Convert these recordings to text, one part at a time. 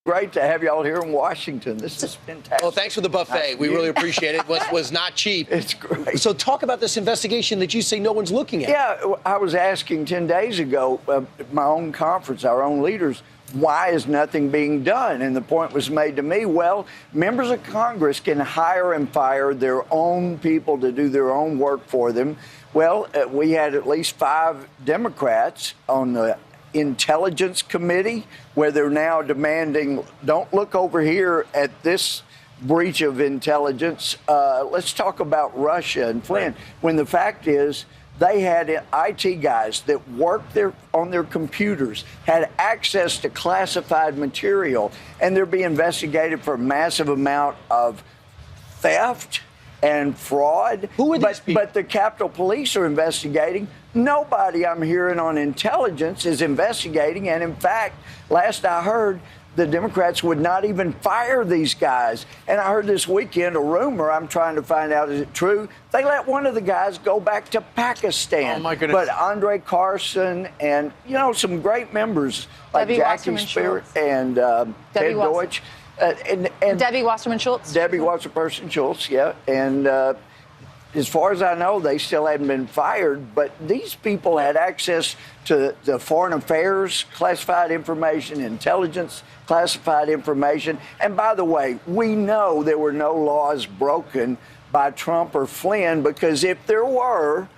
great to have y'all here in Washington. This is fantastic. Well, thanks for the buffet. We really appreciate it. It was not cheap. It's great. So talk about this investigation that you say no one's looking at. Yeah, I was asking 10 days ago at my own conference, our own leaders, why is nothing being done? And the point was made to me, well, members of Congress can hire and fire their own people to do their own work for them. Well, we had at least 5 Democrats on the Intelligence Committee where they're now demanding, don't look over here at this breach of intelligence. Let's talk about Russia and Flynn. Right. When the fact is, they had IT guys that worked on their computers, had access to classified material, and they're being investigated for a massive amount of theft and fraud. Who are these people? But the Capitol Police are investigating. Nobody I'm hearing on intelligence is investigating. And in fact, last I heard, the Democrats would not even fire these guys. And I heard this weekend a rumor, I'm trying to find out, is it true? They let one of the guys go back to Pakistan. Oh, my goodness. But Andre Carson and, some great members like Debbie Jackie Wasserman Spirit Schultz. and Ted Deutsch. And Debbie Wasserman Schultz. Debbie Wasserman Schultz, yeah. And as far as I know, they still hadn't been fired, but these people had access to the foreign affairs, classified information, intelligence, classified information. And by the way, we know there were no laws broken by Trump or Flynn, because if there were,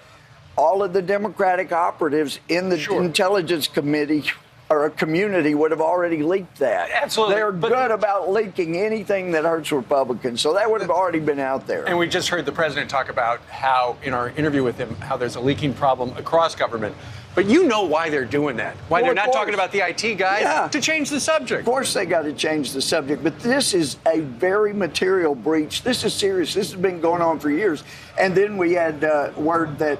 all of the Democratic operatives in the Intelligence Committee or a community would have already leaked that. Absolutely. They're good about leaking anything that hurts Republicans, so that would have already been out there. And we just heard the president talk about how, in our interview with him, how there's a leaking problem across government. But you know why they're doing that. Why they're not talking about the IT guys? To change the subject. Of course they got to change the subject, but this is a very material breach. This is serious. This has been going on for years. And then we had word that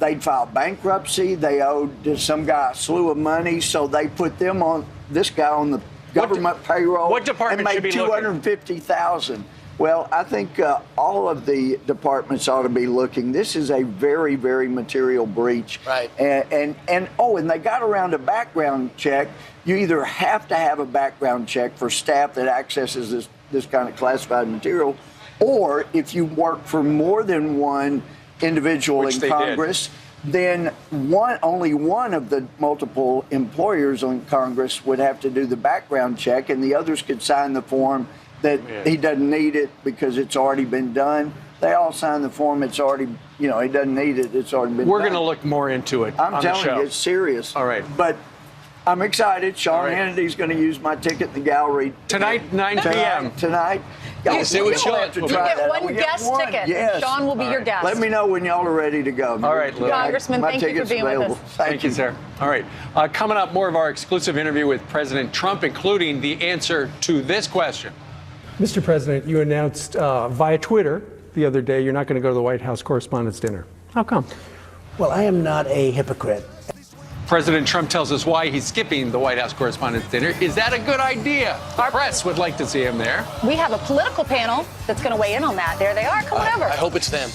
they'd filed bankruptcy. They owed some guy a slew of money, so they put this guy on the government payroll. What department and made should be looking? $250,000. Well, I think all of the departments ought to be looking. This is a very, very material breach. Right. And they got around a background check. You either have to have a background check for staff that accesses this kind of classified material, or if you work for more than one individual in Congress, then only one of the multiple employers on Congress would have to do the background check, and the others could sign the form that he doesn't need it because it's already been done. They all sign the form. It's already, he doesn't need it. It's already been done. We're going to look more into it. I'm telling you, it's serious. All right. But I'm excited. Sean Hannity's going to use my ticket in the gallery tonight, 9 p.m. Tonight. You see what Sean have to will try You get that. one guest ticket. Yes. Sean will be your guest. Let me know when y'all are ready to go. All right, Louie. Congressman, My thank you for ticket's being available. with us. Thank you, sir. All right. Coming up, more of our exclusive interview with President Trump, including the answer to this question. Mr. President, you announced via Twitter the other day you're not going to go to the White House Correspondents' Dinner. How come? Well, I am not a hypocrite. President Trump tells us why he's skipping the White House Correspondents' Dinner. Is that a good idea? Our press would like to see him there. We have a political panel that's going to weigh in on that. There they are. Come on over. I hope it's them.